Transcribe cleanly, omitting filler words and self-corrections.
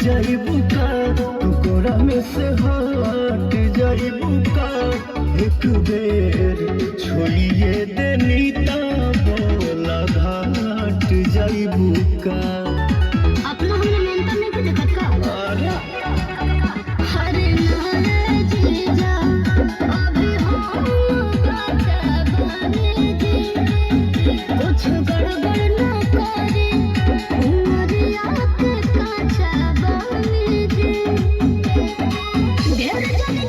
जाइबू का टुकड़ा में से हट जाइबू का एक बेर छोड़िए देनी ता बोला घाट जाइबू का अपना हमने मेंटल नहीं कुछ देखत का हरे नारे जीजा अभी हम बात बने जी कुछ गड़बड़ न करे उमरिया के काचा बने जी ढेर जाने